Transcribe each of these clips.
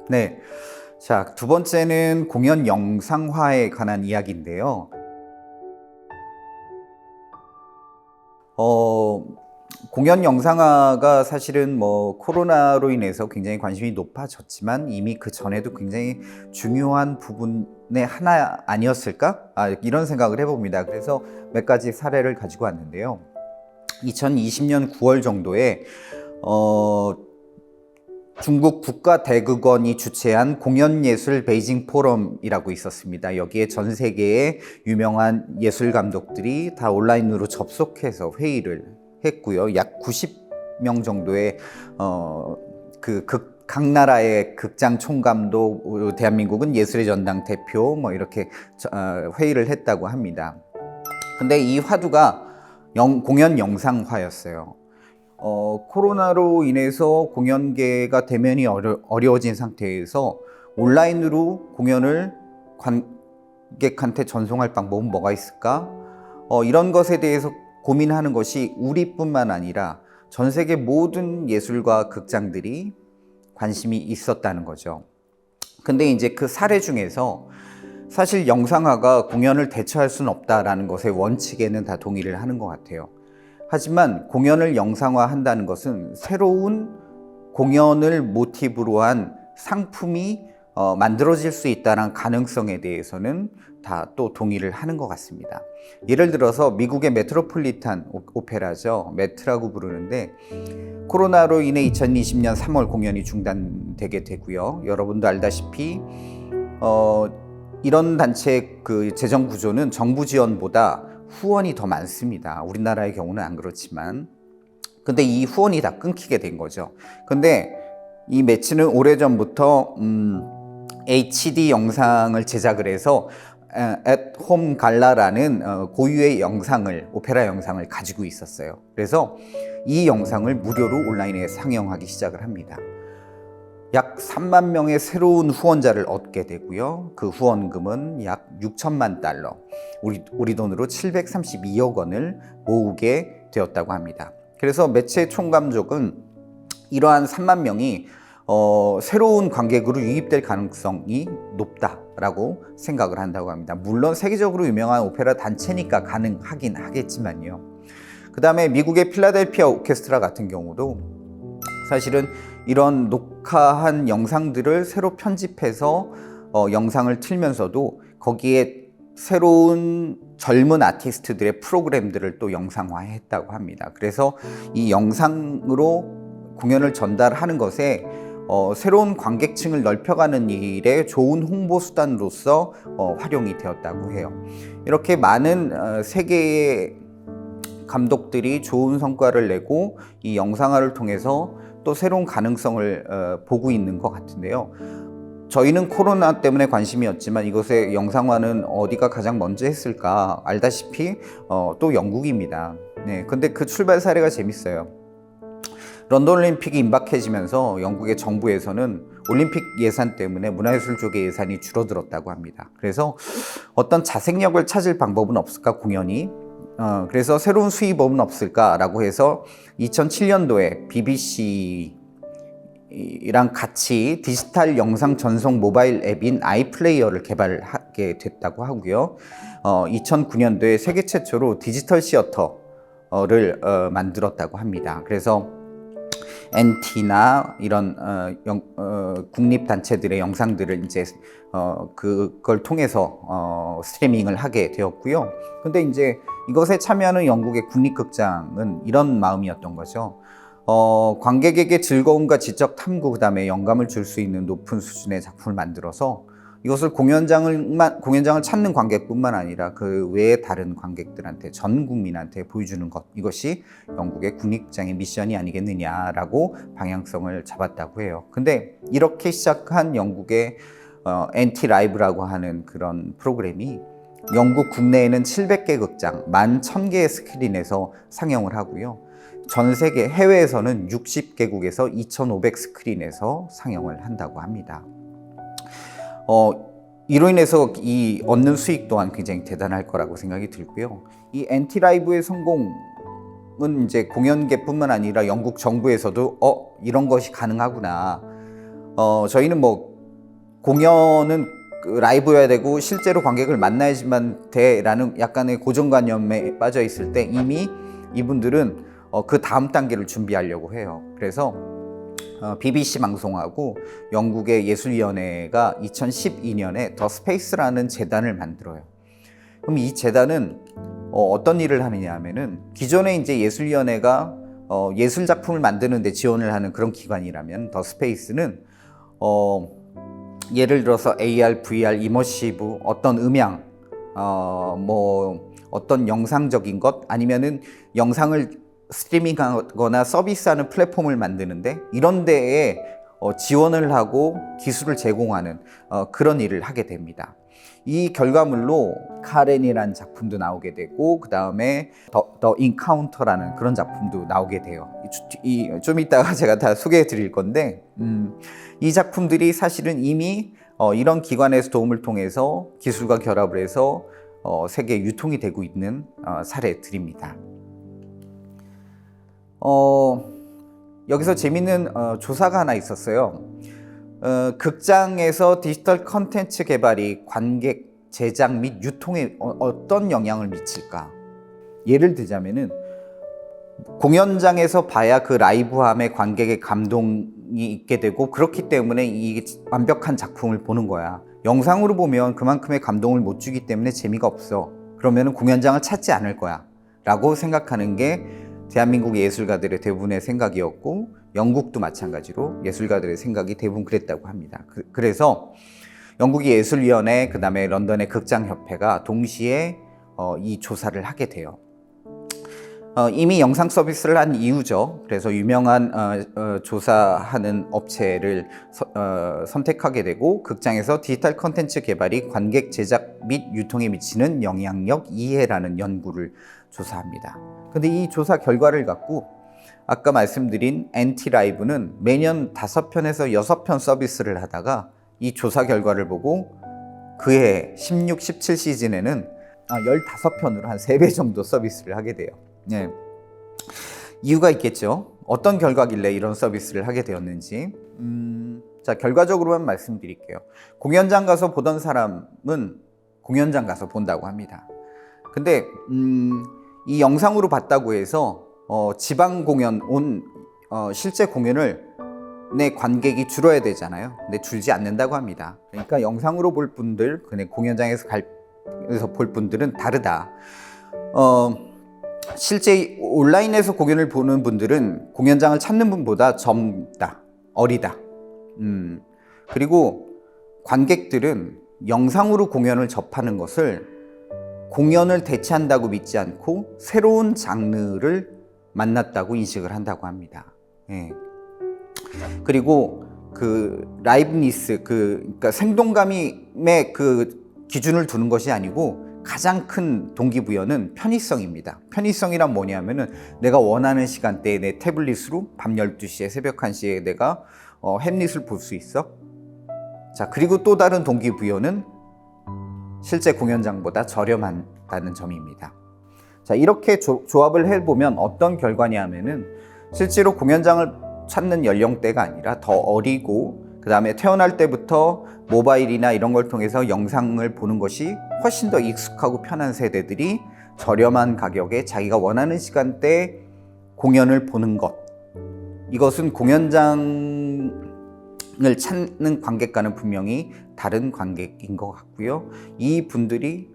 네. 자, 두 번째는 공연 영상화에 관한 이야기인데요. 어, 공연 영상화가 사실은 뭐 코로나로 인해서 굉장히 관심이 높아졌지만 이미 그 전에도 굉장히 중요한 부분의 하나 아니었을까? 이런 생각을 해봅니다. 그래서 몇 가지 사례를 가지고 왔는데요. 2020년 9월 정도에 중국 국가대극원이 주최한 공연예술 베이징 포럼이라고 있었습니다. 여기에 전 세계의 유명한 예술 감독들이 다 온라인으로 접속해서 회의를 했고요. 약 90명 정도의 각 나라의 극장 총감독, 대한민국은 예술의 전당 대표 뭐 이렇게 회의를 했다고 합니다. 근데 이 화두가 공연 영상화였어요. 코로나로 인해서 공연계가 대면이 어려워진 상태에서 온라인으로 공연을 관객한테 전송할 방법은 뭐가 있을까? 이런 것에 대해서 고민하는 것이 우리뿐만 아니라 전 세계 모든 예술가 극장들이 관심이 있었다는 거죠. 근데 이제 그 사례 중에서 사실 영상화가 공연을 대체할 수는 없다라는 것의 원칙에는 다 동의를 하는 것 같아요. 하지만 공연을 영상화한다는 것은 새로운 공연을 모티브로 한 상품이 만들어질 수 있다는 가능성에 대해서는 다 또 동의를 하는 것 같습니다. 예를 들어서 미국의 메트로폴리탄 오페라죠. 메트라고 부르는데 코로나로 인해 2020년 3월 공연이 중단되게 되고요. 여러분도 알다시피 이런 단체의 그 재정 구조는 정부 지원보다 후원이 더 많습니다. 우리나라의 경우는 안 그렇지만. 근데 이 후원이 다 끊기게 된 거죠. 근데 이 매치는 오래전부터 HD 영상을 제작을 해서 at home 갈라라는 고유의 영상을, 오페라 영상을 가지고 있었어요. 그래서 이 영상을 무료로 온라인에 상영하기 시작을 합니다. 약 3만 명의 새로운 후원자를 얻게 되고요. 그 후원금은 약 6천만 달러, 우리 돈으로 732억 원을 모으게 되었다고 합니다. 그래서 매체 총감독은 이러한 3만 명이 새로운 관객으로 유입될 가능성이 높다라고 생각을 한다고 합니다. 물론 세계적으로 유명한 오페라 단체니까 가능하긴 하겠지만요. 그 다음에 미국의 필라델피아 오케스트라 같은 경우도 사실은 이런 녹화한 영상들을 새로 편집해서 영상을 틀면서도 거기에 새로운 젊은 아티스트들의 프로그램들을 또 영상화했다고 합니다. 그래서 이 영상으로 공연을 전달하는 것에 새로운 관객층을 넓혀가는 일에 좋은 홍보 수단으로서 활용이 되었다고 해요. 이렇게 많은 세계의 감독들이 좋은 성과를 내고 이 영상화를 통해서 또 새로운 가능성을 보고 있는 것 같은데요. 저희는 코로나 때문에 관심이었지만 이것의 영상화는 어디가 가장 먼저 했을까? 알다시피 또 영국입니다. 네, 근데 그 출발 사례가 재밌어요. 런던 올림픽이 임박해지면서 영국의 정부에서는 올림픽 예산 때문에 문화예술 쪽의 예산이 줄어들었다고 합니다. 그래서 어떤 자생력을 찾을 방법은 없을까, 공연이? 그래서 새로운 수입업은 없을까라고 해서 2007년도에 BBC랑 같이 디지털 영상 전송 모바일 앱인 아이플레이어를 개발하게 됐다고 하고요. 2009년도에 세계 최초로 디지털 시어터를 만들었다고 합니다. 그래서 NT나 이런 국립 단체들의 영상들을 이제 그걸 통해서 스트리밍을 하게 되었고요. 근데 이제 이것에 참여하는 영국의 국립극장은 이런 마음이었던 거죠. 관객에게 즐거움과 지적 탐구, 그다음에 영감을 줄 수 있는 높은 수준의 작품을 만들어서 이것을 공연장을 찾는 관객뿐만 아니라 그 외의 다른 관객들한테, 전 국민한테 보여주는 것, 이것이 영국의 국립극장의 미션이 아니겠느냐라고 방향성을 잡았다고 해요. 근데 이렇게 시작한 영국의 NT 라이브라고 하는 그런 프로그램이 영국 국내에는 700개 극장, 11,000개의 스크린에서 상영을 하고요. 전 세계 해외에서는 60개국에서 2,500 스크린에서 상영을 한다고 합니다. 이로 인해서 이 얻는 수익 또한 굉장히 대단할 거라고 생각이 들고요. 이 NT 라이브의 성공은 이제 공연계뿐만 아니라 영국 정부에서도 이런 것이 가능하구나. 저희는 뭐 공연은 그 라이브여야 되고 실제로 관객을 만나야지만 돼라는 약간의 고정관념에 빠져 있을 때 이미 이분들은 그 다음 단계를 준비하려고 해요. 그래서 BBC 방송하고 영국의 예술위원회가 2012년에 더 스페이스라는 재단을 만들어요. 그럼 이 재단은 어떤 일을 하느냐 하면은 기존에 이제 예술위원회가 예술 작품을 만드는 데 지원을 하는 그런 기관이라면 더 스페이스는 예를 들어서 AR, VR, 이머시브, 어떤 음향, 뭐 어떤 영상적인 것 아니면은 영상을 스트리밍하거나 서비스하는 플랫폼을 만드는데 이런 데에 지원을 하고 기술을 제공하는 그런 일을 하게 됩니다. 이 결과물로 카렌이라는 작품도 나오게 되고 그 다음에 더 인카운터라는 그런 작품도 나오게 돼요. 좀 이따가 제가 다 소개해 드릴 건데 이 작품들이 사실은 이미 이런 기관에서 도움을 통해서 기술과 결합을 해서 세계에 유통이 되고 있는 사례들입니다. 여기서 재밌는 조사가 하나 있었어요. 극장에서 디지털 컨텐츠 개발이 관객 제작 및 유통에 어떤 영향을 미칠까? 예를 들자면은 공연장에서 봐야 그 라이브함에 관객의 감동이 있게 되고 그렇기 때문에 이 완벽한 작품을 보는 거야. 영상으로 보면 그만큼의 감동을 못 주기 때문에 재미가 없어. 그러면 공연장을 찾지 않을 거야 라고 생각하는 게 대한민국 예술가들의 대부분의 생각이었고 영국도 마찬가지로 예술가들의 생각이 대부분 그랬다고 합니다. 그래서 영국의 예술위원회 그 다음에 런던의 극장협회가 동시에 이 조사를 하게 돼요. 이미 영상 서비스를 한 이유죠. 그래서 유명한 조사하는 업체를 선택하게 되고 극장에서 디지털 콘텐츠 개발이 관객 제작 및 유통에 미치는 영향력 이해라는 연구를 조사합니다. 근데 이 조사 결과를 갖고 아까 말씀드린 NT라이브는 매년 5편에서 6편 서비스를 하다가 이 조사 결과를 보고 그해 16, 17 시즌에는 15편으로 한 3배 정도 서비스를 하게 돼요. 네. 이유가 있겠죠. 어떤 결과길래 이런 서비스를 하게 되었는지. 자, 결과적으로만 말씀드릴게요. 공연장 가서 보던 사람은 공연장 가서 본다고 합니다. 근데 이 영상으로 봤다고 해서 지방 공연 실제 공연을 내 관객이 줄어야 되잖아요. 근데 줄지 않는다고 합니다. 그러니까 영상으로 볼 분들, 그냥 공연장에서 볼 분들은 다르다. 실제 온라인에서 공연을 보는 분들은 공연장을 찾는 분보다 젊다, 어리다. 그리고 관객들은 영상으로 공연을 접하는 것을 공연을 대체한다고 믿지 않고 새로운 장르를 만났다고 인식을 한다고 합니다. 예. 그리고 그 라이브니스, 그러니까 생동감의 그 기준을 두는 것이 아니고 가장 큰 동기부여는 편의성입니다. 편의성이란 뭐냐면은 내가 원하는 시간대에 내 태블릿으로 밤 12시에 새벽 1시에 내가 햄릿을 볼 수 있어. 자, 그리고 또 다른 동기부여는 실제 공연장보다 저렴하다는 점입니다. 자, 이렇게 조합을 해보면 어떤 결과냐면은 실제로 공연장을 찾는 연령대가 아니라 더 어리고 그 다음에 태어날 때부터 모바일이나 이런 걸 통해서 영상을 보는 것이 훨씬 더 익숙하고 편한 세대들이 저렴한 가격에 자기가 원하는 시간대에 공연을 보는 것, 이것은 공연장을 찾는 관객과는 분명히 다른 관객인 것 같고요. 이 분들이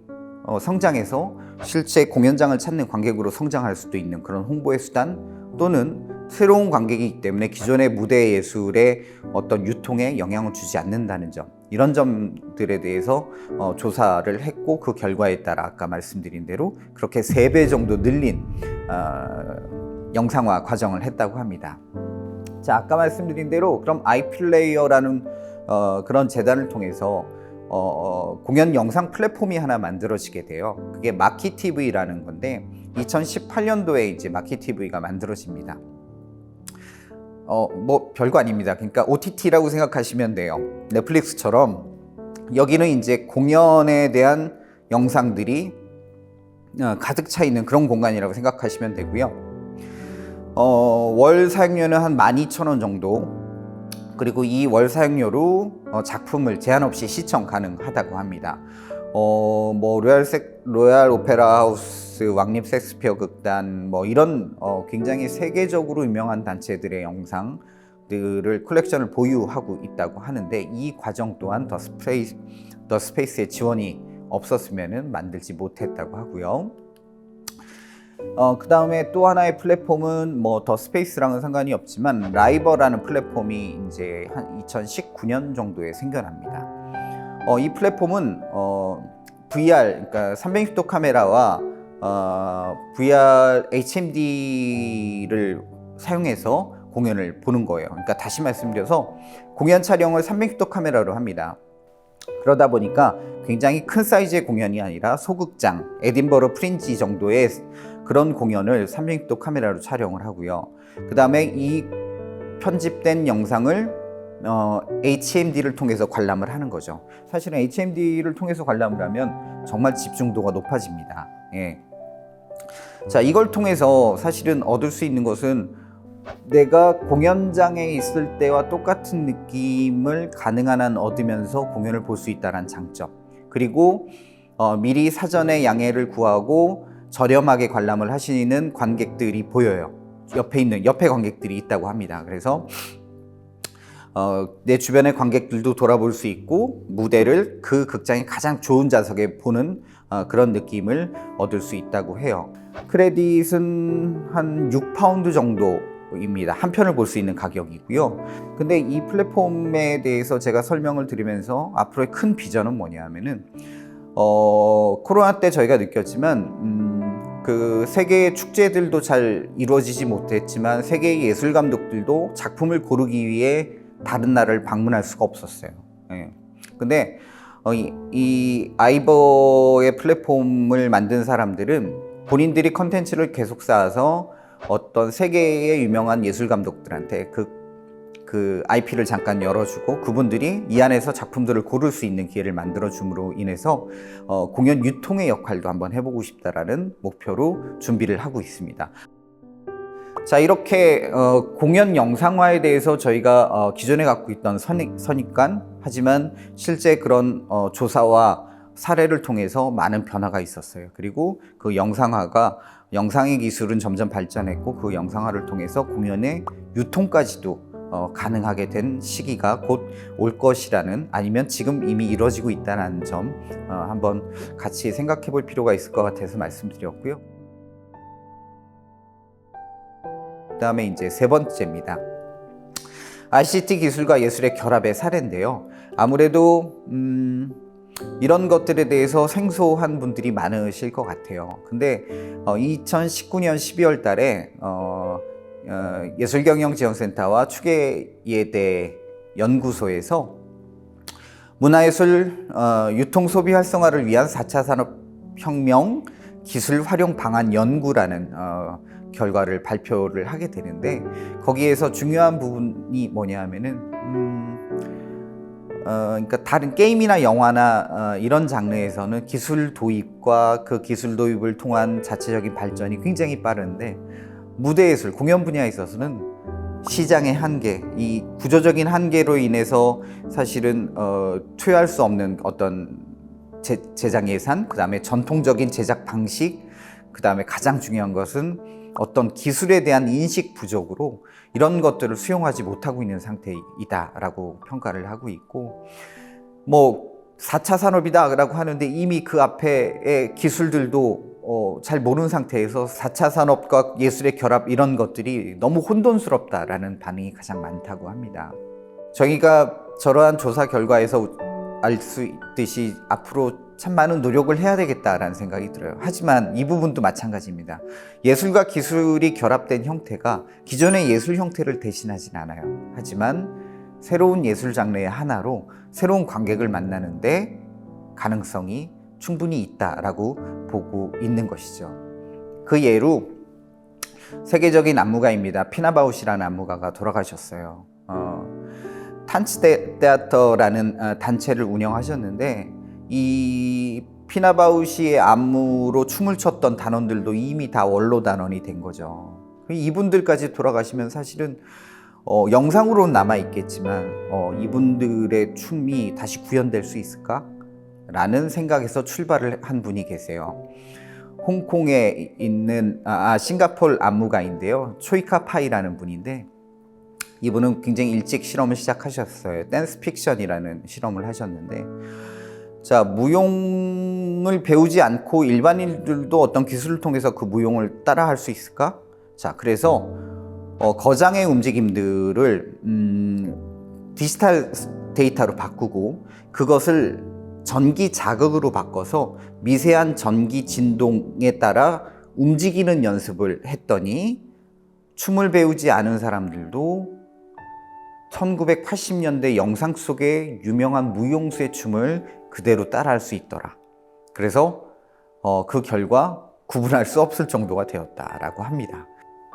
성장해서 실제 공연장을 찾는 관객으로 성장할 수도 있는 그런 홍보의 수단 또는 새로운 관객이기 때문에 기존의 무대 예술의 어떤 유통에 영향을 주지 않는다는 점, 이런 점들에 대해서 조사를 했고 그 결과에 따라 아까 말씀드린 대로 그렇게 3배 정도 늘린 영상화 과정을 했다고 합니다. 자, 아까 말씀드린 대로 그럼 아이플레이어라는 그런 재단을 통해서 공연 영상 플랫폼이 하나 만들어지게 돼요. 그게 마키TV라는 건데 2018년도에 이제 마키TV가 만들어집니다. 뭐 별거 아닙니다. 그러니까 OTT라고 생각하시면 돼요. 넷플릭스처럼 여기는 이제 공연에 대한 영상들이 가득 차 있는 그런 공간이라고 생각하시면 되고요. 월 사용료는 한 12,000원 정도. 그리고 이 월 사용료로 작품을 제한 없이 시청 가능하다고 합니다. 뭐 로얄 오페라 하우스, 왕립 셰익스피어 극단 뭐 이런 굉장히 세계적으로 유명한 단체들의 영상들을 컬렉션을 보유하고 있다고 하는데, 이 과정 또한 더 스페이스의 지원이 없었으면 만들지 못했다고 하고요. 그 다음에 또 하나의 플랫폼은 뭐 더 스페이스랑은 상관이 없지만 라이버라는 플랫폼이 이제 한 2019년 정도에 생겨납니다. 이 플랫폼은 VR, 그러니까 360도 카메라와 VR HMD를 사용해서 공연을 보는 거예요. 그러니까 다시 말씀드려서 공연 촬영을 360도 카메라로 합니다. 그러다 보니까 굉장히 큰 사이즈의 공연이 아니라 소극장, 에딘버러 프린지 정도의 그런 공연을 360도 카메라로 촬영을 하고요. 그 다음에 이 편집된 영상을 HMD를 통해서 관람을 하는 거죠. 사실은 HMD를 통해서 관람을 하면 정말 집중도가 높아집니다. 예. 자, 이걸 통해서 사실은 얻을 수 있는 것은 내가 공연장에 있을 때와 똑같은 느낌을 가능한 한 얻으면서 공연을 볼 수 있다는 장점, 그리고 미리 사전에 양해를 구하고 저렴하게 관람을 하시는 관객들이 보여요. 옆에 관객들이 있다고 합니다. 그래서 내 주변의 관객들도 돌아볼 수 있고 무대를 그 극장의 가장 좋은 좌석에 보는 그런 느낌을 얻을 수 있다고 해요. 크레딧은 한 6파운드 정도입니다. 한 편을 볼 수 있는 가격이고요. 근데 이 플랫폼에 대해서 제가 설명을 드리면서 앞으로의 큰 비전은 뭐냐면은 코로나 때 저희가 느꼈지만 그 세계의 축제들도 잘 이루어지지 못했지만 세계의 예술 감독들도 작품을 고르기 위해 다른 나라를 방문할 수가 없었어요. 예. 근데 이 아이버의 플랫폼을 만든 사람들은 본인들이 컨텐츠를 계속 쌓아서 어떤 세계의 유명한 예술 감독들한테 그 IP를 잠깐 열어주고 그분들이 이 안에서 작품들을 고를 수 있는 기회를 만들어줌으로 인해서 공연 유통의 역할도 한번 해보고 싶다라는 목표로 준비를 하고 있습니다. 자, 이렇게 공연 영상화에 대해서 저희가 기존에 갖고 있던 선입관, 하지만 실제 그런 조사와 사례를 통해서 많은 변화가 있었어요. 그리고 그 영상의 기술은 점점 발전했고 그 영상화를 통해서 공연의 유통까지도 가능하게 된 시기가 곧 올 것이라는, 아니면 지금 이미 이루어지고 있다는 점 한번 같이 생각해 볼 필요가 있을 것 같아서 말씀드렸고요. 그 다음에 이제 세 번째입니다. ICT 기술과 예술의 결합의 사례인데요. 아무래도 이런 것들에 대해서 생소한 분들이 많으실 것 같아요. 근데 2019년 12월 달에 예술경영지원센터와 추계예대 연구소에서 문화예술 유통 소비 활성화를 위한 4차 산업혁명 기술 활용 방안 연구라는 결과를 발표를 하게 되는데, 거기에서 중요한 부분이 뭐냐 하면은 그러니까 다른 게임이나 영화나 이런 장르에서는 기술 도입과 그 기술 도입을 통한 자체적인 발전이 굉장히 빠른데, 무대예술, 공연 분야에 있어서는 시장의 한계, 이 구조적인 한계로 인해서 사실은 투여할 수 없는 어떤 제작 예산, 그 다음에 전통적인 제작 방식, 그 다음에 가장 중요한 것은 어떤 기술에 대한 인식 부족으로 이런 것들을 수용하지 못하고 있는 상태이다라고 평가를 하고 있고, 뭐 4차 산업이다라고 하는데 이미 그 앞에의 기술들도 잘 모르는 상태에서 4차 산업과 예술의 결합, 이런 것들이 너무 혼돈스럽다라는 반응이 가장 많다고 합니다. 저희가 저러한 조사 결과에서 알 수 있듯이 앞으로 참 많은 노력을 해야 되겠다라는 생각이 들어요. 하지만 이 부분도 마찬가지입니다. 예술과 기술이 결합된 형태가 기존의 예술 형태를 대신하진 않아요. 하지만 새로운 예술 장르의 하나로 새로운 관객을 만나는데 가능성이 충분히 있다라고 보고 있는 것이죠. 그 예로 세계적인 안무가입니다. 피나바우시라는 안무가가 돌아가셨어요. 탄츠테아터라는 단체를 운영하셨는데, 이 피나바우시의 안무로 춤을 췄던 단원들도 이미 다 원로 단원이 된 거죠. 이분들까지 돌아가시면 사실은 영상으로는 남아있겠지만 이분들의 춤이 다시 구현될 수 있을까? 라는 생각에서 출발을 한 분이 계세요. 홍콩에 있는 싱가포르 안무가인데요. 초이카 파이라는 분인데 이분은 굉장히 일찍 실험을 시작하셨어요. 댄스 픽션이라는 실험을 하셨는데, 자, 무용을 배우지 않고 일반인들도 어떤 기술을 통해서 그 무용을 따라할 수 있을까? 자, 그래서 거장의 움직임들을 디지털 데이터로 바꾸고 그것을 전기 자극으로 바꿔서 미세한 전기 진동에 따라 움직이는 연습을 했더니 춤을 배우지 않은 사람들도 1980년대 영상 속의 유명한 무용수의 춤을 그대로 따라할 수 있더라. 그래서 그 결과 구분할 수 없을 정도가 되었다라고 합니다.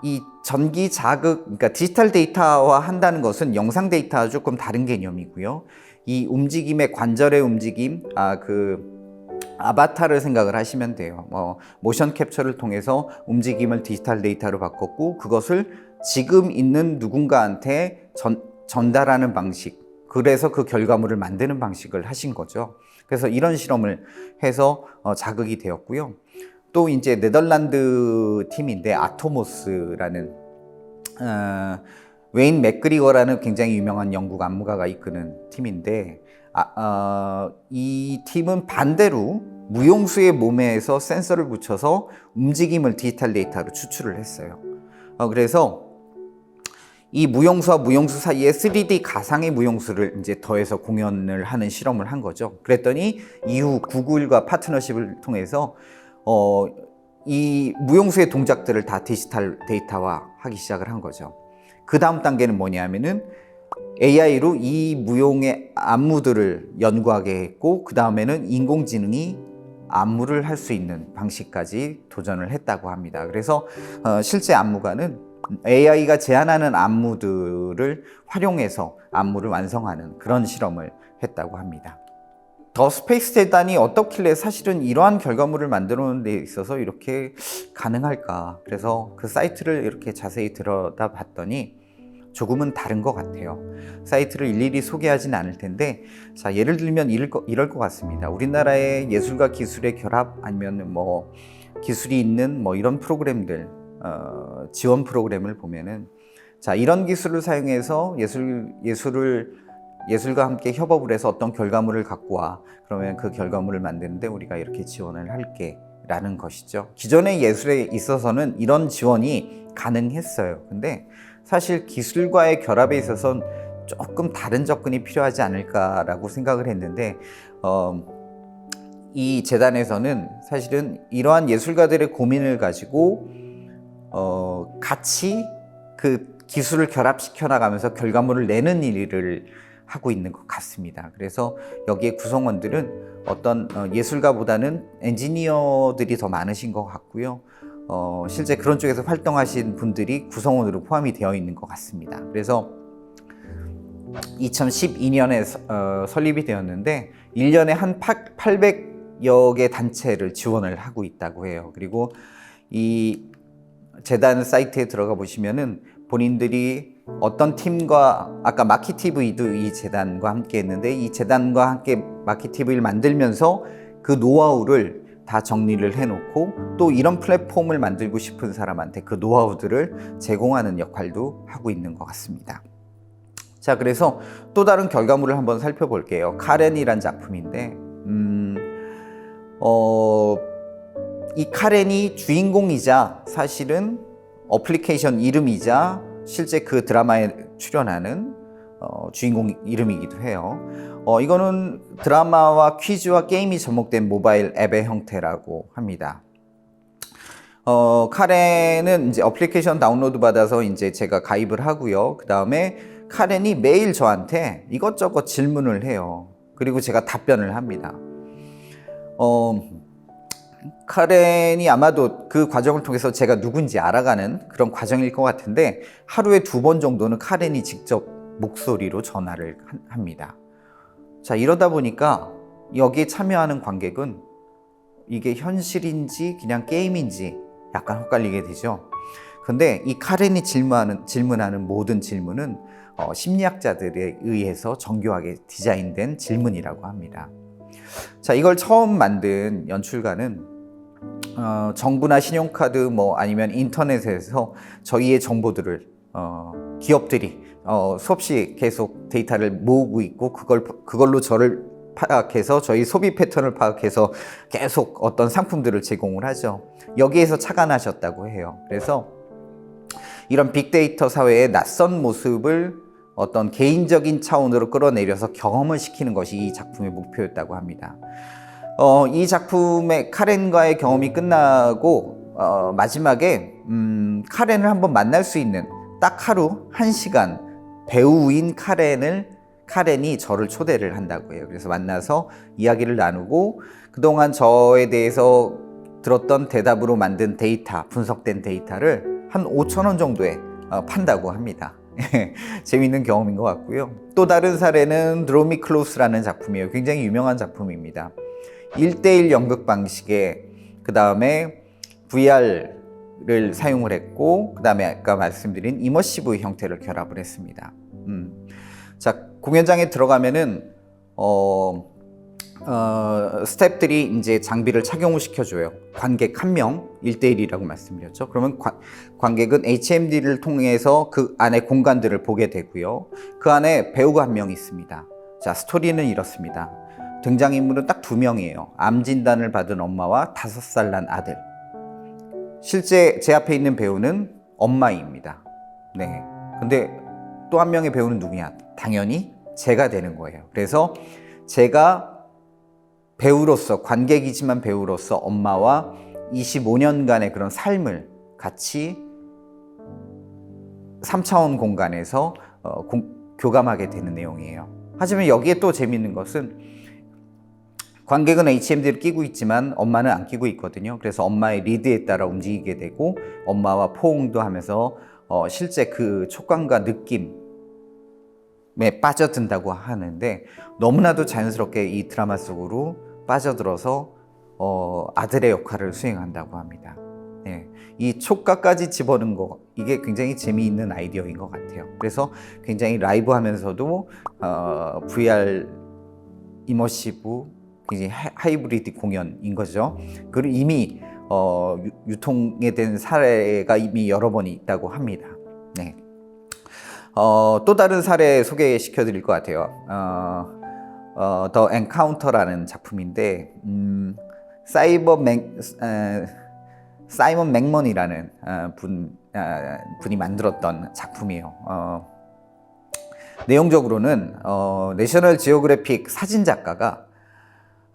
이 전기 자극, 그러니까 디지털 데이터화 한다는 것은 영상 데이터와 조금 다른 개념이고요. 이 움직임의 관절의 움직임, 아바타를 생각을 하시면 돼요. 모션 캡처를 통해서 움직임을 디지털 데이터로 바꿨고 그것을 지금 있는 누군가한테 전달하는 방식, 그래서 그 결과물을 만드는 방식을 하신 거죠. 그래서 이런 실험을 해서 자극이 되었고요. 또 이제 네덜란드 팀인데 아토모스라는 웨인 맥그리거라는 굉장히 유명한 영국 안무가가 이끄는 팀인데 이 팀은 반대로 무용수의 몸에서 센서를 붙여서 움직임을 디지털 데이터로 추출을 했어요. 그래서 이 무용수와 무용수 사이에 3D 가상의 무용수를 이제 더해서 공연을 하는 실험을 한 거죠. 그랬더니 이후 구글과 파트너십을 통해서 이 무용수의 동작들을 다 디지털 데이터화 하기 시작을 한 거죠. 그 다음 단계는 뭐냐면은 AI로 이 무용의 안무들을 연구하게 했고 그 다음에는 인공지능이 안무를 할 수 있는 방식까지 도전을 했다고 합니다. 그래서 실제 안무가는 AI가 제안하는 안무들을 활용해서 안무를 완성하는 그런 실험을 했다고 합니다. 더 스페이스 재단이 어떻길래 사실은 이러한 결과물을 만드는 데 있어서 이렇게 가능할까? 그래서 그 사이트를 이렇게 자세히 들여다 봤더니 조금은 다른 것 같아요. 사이트를 일일이 소개하진 않을 텐데, 자, 예를 들면 이럴 것 같습니다. 우리나라의 예술과 기술의 결합 아니면 뭐 기술이 있는 뭐 이런 프로그램들, 지원 프로그램을 보면은, 자, 이런 기술을 사용해서 예술과 함께 협업을 해서 어떤 결과물을 갖고 와. 그러면 그 결과물을 만드는데 우리가 이렇게 지원을 할게 라는 것이죠. 기존의 예술에 있어서는 이런 지원이 가능했어요. 근데 사실 기술과의 결합에 있어서는 조금 다른 접근이 필요하지 않을까라고 생각을 했는데 이 재단에서는 사실은 이러한 예술가들의 고민을 가지고 같이 그 기술을 결합시켜 나가면서 결과물을 내는 일을 하고 있는 것 같습니다. 그래서 여기에 구성원들은 어떤 예술가보다는 엔지니어들이 더 많으신 것 같고요. 실제 그런 쪽에서 활동하신 분들이 구성원으로 포함이 되어 있는 것 같습니다. 그래서 2012년에 설립이 되었는데 1년에 한 800여 개 단체를 지원을 하고 있다고 해요. 그리고 이 재단 사이트에 들어가 보시면은 본인들이 어떤 팀과 아까 마키TV도 이 재단과 함께 했는데 이 재단과 함께 마키TV를 만들면서 그 노하우를 다 정리를 해놓고 또 이런 플랫폼을 만들고 싶은 사람한테 그 노하우들을 제공하는 역할도 하고 있는 것 같습니다. 자, 그래서 또 다른 결과물을 한번 살펴볼게요. 카렌이란 작품인데 이 카렌이 주인공이자 사실은 어플리케이션 이름이자 실제 그 드라마에 출연하는 주인공 이름이기도 해요. 이거는 드라마와 퀴즈와 게임이 접목된 모바일 앱의 형태라고 합니다. 카렌은 이제 어플리케이션 다운로드 받아서 이제 제가 가입을 하고요. 그 다음에 카렌이 매일 저한테 이것저것 질문을 해요. 그리고 제가 답변을 합니다. 카렌이 아마도 그 과정을 통해서 제가 누군지 알아가는 그런 과정일 것 같은데 하루에 2번 정도는 카렌이 직접 목소리로 전화를 합니다. 자, 이러다 보니까 여기에 참여하는 관객은 이게 현실인지 그냥 게임인지 약간 헷갈리게 되죠. 근데 이 카렌이 질문하는 모든 질문은 심리학자들에 의해서 정교하게 디자인된 질문이라고 합니다. 자, 이걸 처음 만든 연출가는 정부나 신용카드 뭐 아니면 인터넷에서 저희의 정보들을 기업들이 수없이 계속 데이터를 모으고 있고 그걸로 저를 파악해서 저희 소비 패턴을 파악해서 계속 어떤 상품들을 제공을 하죠. 여기에서 착안하셨다고 해요. 그래서 이런 빅데이터 사회의 낯선 모습을 어떤 개인적인 차원으로 끌어내려서 경험을 시키는 것이 이 작품의 목표였다고 합니다. 이 작품의 카렌과의 경험이 끝나고 마지막에 카렌을 한번 만날 수 있는 딱 하루 1시간 배우인 카렌이 저를 초대를 한다고 해요. 그래서 만나서 이야기를 나누고 그동안 저에 대해서 들었던 대답으로 만든 데이터, 분석된 데이터를 한 5,000원 정도에 판다고 합니다. 재미있는 경험인 것 같고요. 또 다른 사례는 Draw Me Close라는 작품이에요. 굉장히 유명한 작품입니다. 1:1 연극 방식에 그 다음에 VR을 사용을 했고 그 다음에 아까 말씀드린 이머시브 형태를 결합을 했습니다. 자, 공연장에 들어가면은 스태프들이 이제 장비를 착용을 시켜줘요. 관객 1명 1:1이라고 말씀드렸죠. 그러면 관객은 HMD를 통해서 그 안에 공간들을 보게 되고요. 그 안에 배우가 1명 있습니다. 자, 스토리는 이렇습니다. 등장인물은 딱 2명이에요. 암 진단을 받은 엄마와 5살 난 아들. 실제 제 앞에 있는 배우는 엄마입니다. 네. 근데 또 1명의 배우는 누구냐? 당연히 제가 되는 거예요. 그래서 제가 배우로서, 관객이지만 배우로서 엄마와 25년간의 그런 삶을 같이 3차원 공간에서 교감하게 되는 내용이에요. 하지만 여기에 또 재밌는 것은 관객은 HMD를 끼고 있지만 엄마는 안 끼고 있거든요. 그래서 엄마의 리드에 따라 움직이게 되고 엄마와 포옹도 하면서 실제 그 촉감과 느낌에 빠져든다고 하는데 너무나도 자연스럽게 이 드라마 속으로 빠져들어서 아들의 역할을 수행한다고 합니다. 네, 이 촉각까지 집어넣은 거 이게 굉장히 재미있는 아이디어인 것 같아요. 그래서 굉장히 라이브 하면서도 VR 이머시브 굉장히 하이브리드 공연인 거죠. 그리고 이미 유통에 된 사례가 이미 여러 번 있다고 합니다. 네. 또 다른 사례 소개시켜 드릴 것 같아요. 더 엔카운터라는 작품인데 사이먼 맥먼이라는 분이 만들었던 작품이에요. 내용적으로는 내셔널 지오그래픽 사진 작가가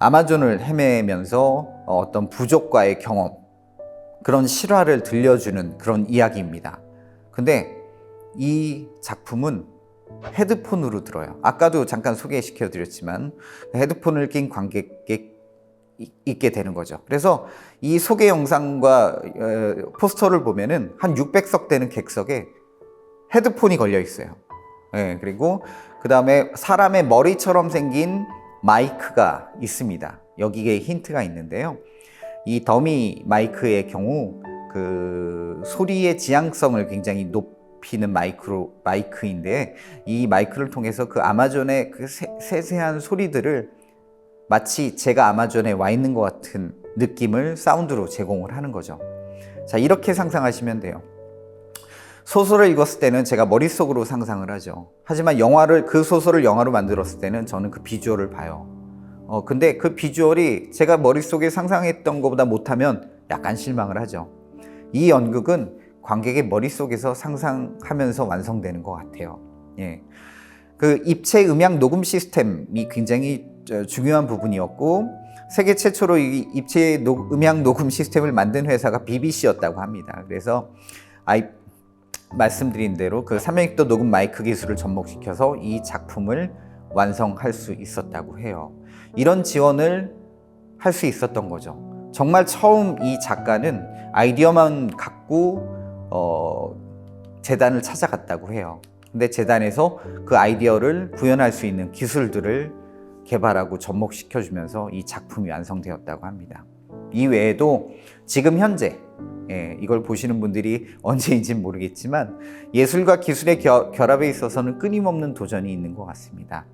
아마존을 헤매면서 어떤 부족과의 경험, 그런 실화를 들려주는 그런 이야기입니다. 근데 이 작품은 헤드폰으로 들어요. 아까도 잠깐 소개시켜 드렸지만 헤드폰을 낀 관객이 있게 되는 거죠. 그래서 이 소개 영상과 포스터를 보면은 한 600석 되는 객석에 헤드폰이 걸려 있어요. 네, 그리고 그 다음에 사람의 머리처럼 생긴 마이크가 있습니다. 여기에 힌트가 있는데요. 이 더미 마이크의 경우 그 소리의 지향성을 굉장히 높이는 마이크인데 이 마이크를 통해서 그 아마존의 그 세세한 소리들을 마치 제가 아마존에 와 있는 것 같은 느낌을 사운드로 제공을 하는 거죠. 자, 이렇게 상상하시면 돼요. 소설을 읽었을 때는 제가 머릿속으로 상상을 하죠. 하지만 그 소설을 영화로 만들었을 때는 저는 그 비주얼을 봐요. 근데 그 비주얼이 제가 머릿속에 상상했던 것보다 못하면 약간 실망을 하죠. 이 연극은 관객의 머릿속에서 상상하면서 완성되는 것 같아요. 예. 그 입체 음향 녹음 시스템이 굉장히 중요한 부분이었고 세계 최초로 이 입체 음향 녹음 시스템을 만든 회사가 BBC였다고 합니다. 그래서 말씀드린 대로 그 300도 녹음 마이크 기술을 접목시켜서 이 작품을 완성할 수 있었다고 해요. 이런 지원을 할 수 있었던 거죠. 정말 처음 이 작가는 아이디어만 갖고 재단을 찾아갔다고 해요. 근데 재단에서 그 아이디어를 구현할 수 있는 기술들을 개발하고 접목시켜주면서 이 작품이 완성되었다고 합니다. 이 외에도 지금 현재 이걸 보시는 분들이 언제인지는 모르겠지만 예술과 기술의 결합에 있어서는 끊임없는 도전이 있는 것 같습니다.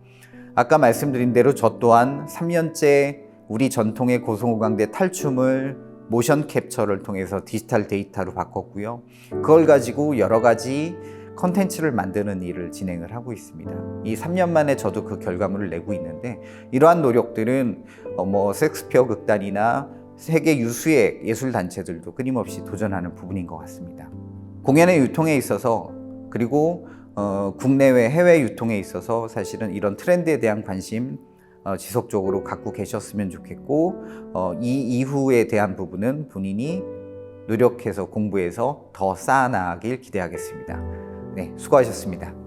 아까 말씀드린 대로 저 또한 3년째 우리 전통의 고성호강대 탈춤을 모션 캡처를 통해서 디지털 데이터로 바꿨고요. 그걸 가지고 여러 가지 컨텐츠를 만드는 일을 진행을 하고 있습니다. 이 3년 만에 저도 그 결과물을 내고 있는데 이러한 노력들은 섹스피어 극단이나 세계 유수의 예술단체들도 끊임없이 도전하는 부분인 것 같습니다. 공연의 유통에 있어서 그리고 국내외 해외 유통에 있어서 사실은 이런 트렌드에 대한 관심 지속적으로 갖고 계셨으면 좋겠고 이 이후에 대한 부분은 본인이 노력해서 공부해서 더 쌓아나가길 기대하겠습니다. 네, 수고하셨습니다.